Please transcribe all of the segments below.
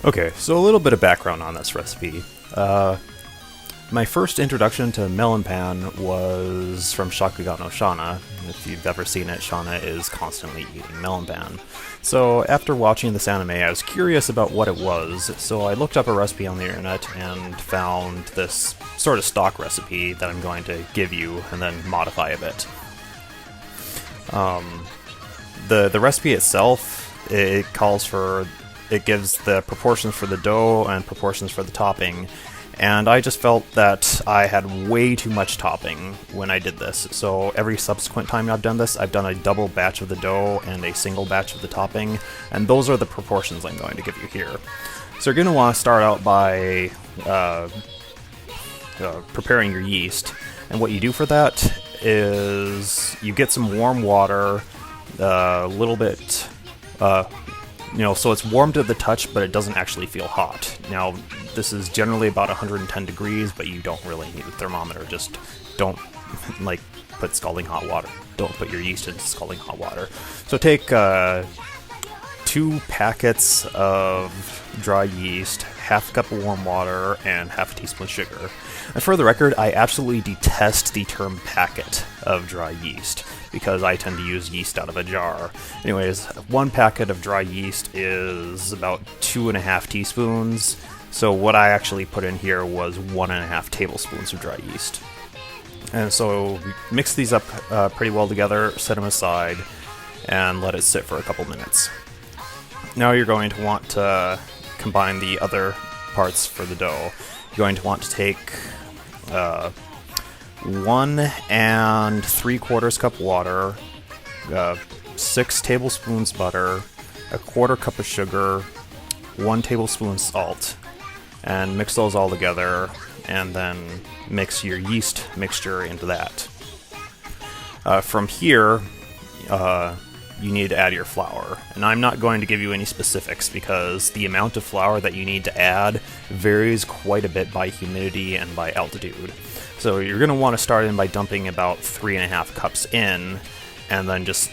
Okay, so a little bit of background on this recipe. My first introduction to melon pan was from Shakugano Shana. If you've ever seen it, Shana is constantly eating melon pan. So after watching this anime, I was curious about what it was, so I looked up a recipe on the internet and found this sort of stock recipe that I'm going to give you and then modify a bit. The recipe itself, it gives the proportions for the dough and proportions for the topping, and I just felt that I had way too much topping when I did this. So every subsequent time I've done this, I've done a double batch of the dough and a single batch of the topping, and those are the proportions I'm going to give you here. So you're going to want to start out by preparing your yeast, and what you do for that is you get some warm water, a little bit, so it's warm to the touch, but it doesn't actually feel hot. Now, this is generally about 110 degrees, but you don't really need a thermometer. Just don't, put scalding hot water. Don't put your yeast in scalding hot water. So take 2 packets of dry yeast, half a cup of warm water, and half a teaspoon of sugar. And for the record, I absolutely detest the term packet of dry yeast, because I tend to use yeast out of a jar. Anyways, 1 packet of dry yeast is about 2.5 teaspoons, so what I actually put in here was 1.5 tablespoons of dry yeast. And so mix these up pretty well together, set them aside, and let it sit for a couple minutes. Now you're going to want to combine the other parts for the dough. You're going to want to take 1 3/4 cup water, 6 tablespoons butter, 1/4 cup of sugar, 1 tablespoon salt, and mix those all together, and then mix your yeast mixture into that. From here, you need to add your flour, and I'm not going to give you any specifics because the amount of flour that you need to add varies quite a bit by humidity and by altitude. So you're going to want to start in by dumping about 3.5 cups in, and then just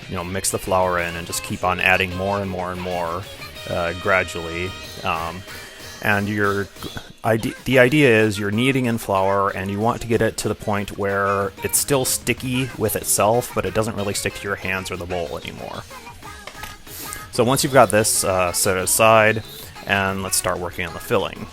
mix the flour in and just keep on adding more and more and more gradually. And the idea is you're kneading in flour, and you want to get it to the point where it's still sticky with itself, but it doesn't really stick to your hands or the bowl anymore. So once you've got this, set it aside, and let's start working on the filling.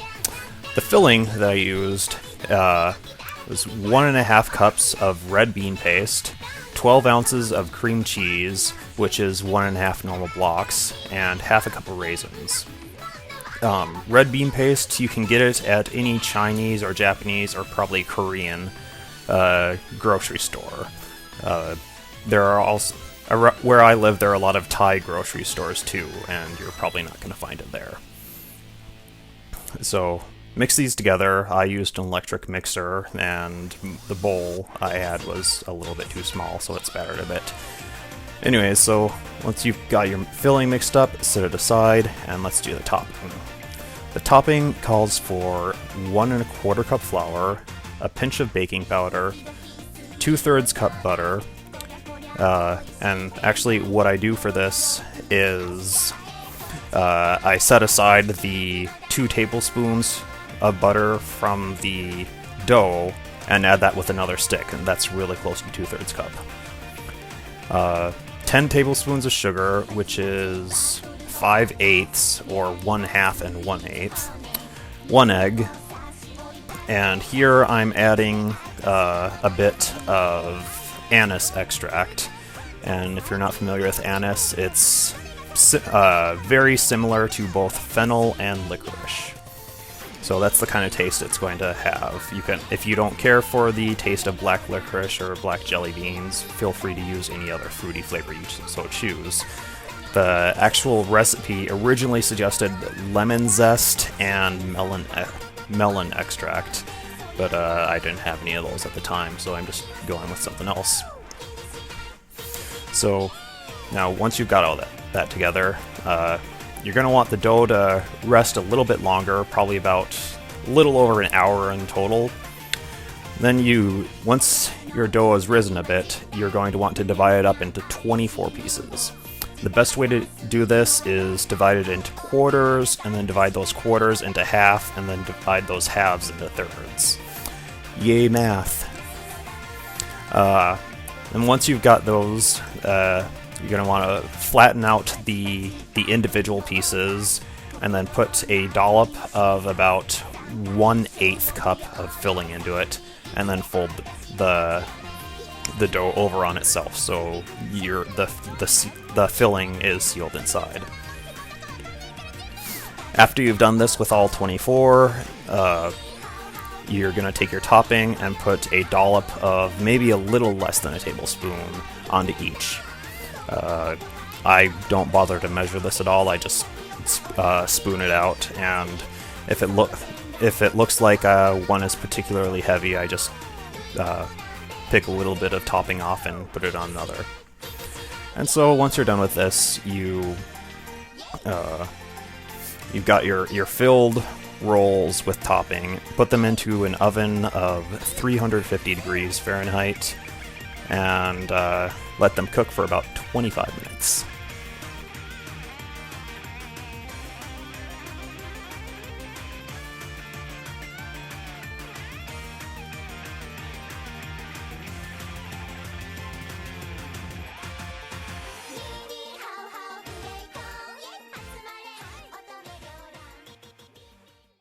The filling that I used was 1.5 cups of red bean paste, 12 ounces of cream cheese, which is 1.5 normal blocks, and half a cup of raisins. Red bean paste, you can get it at any Chinese or Japanese or probably Korean grocery store. There are also, where I live, there are a lot of Thai grocery stores too, and you're probably not going to find it there. So mix these together. I used an electric mixer, and the bowl I had was a little bit too small, so it spattered a bit. Anyways, so once you've got your filling mixed up, set it aside, and let's do the topping. The topping calls for 1.25 cup flour, a pinch of baking powder, 2/3 cup butter, and actually what I do for this is I set aside the 2 tablespoons of butter from the dough and add that with another stick, and that's really close to 2/3 cup. 10 tablespoons of sugar, which is 5/8 or 1/2 and 1/8. 1 egg, and here I'm adding a bit of anise extract. And if you're not familiar with anise, it's very similar to both fennel and licorice. So that's the kind of taste it's going to have. If you don't care for the taste of black licorice or black jelly beans, feel free to use any other fruity flavor you so choose. The actual recipe originally suggested lemon zest and melon extract, but I didn't have any of those at the time, so I'm just going with something else. So now once you've got all that together, you're going to want the dough to rest a little bit longer, probably about a little over an hour in total. Then once your dough has risen a bit, you're going to want to divide it up into 24 pieces. The best way to do this is divide it into quarters, and then divide those quarters into half, and then divide those halves into thirds. Yay, math. And once you've got those, you're going to want to flatten out the individual pieces, and then put a dollop of about 1/8 cup of filling into it, and then fold the dough over on itself, so the filling is sealed inside. After you've done this with all 24, you're going to take your topping and put a dollop of maybe a little less than a tablespoon onto each. I don't bother to measure this at all. I just spoon it out, and if it looks like one is particularly heavy, I just pick a little bit of topping off and put it on another. And so once you're done with this, you've got your filled rolls with topping. Put them into an oven of 350 degrees Fahrenheit, and let them cook for about 25 minutes.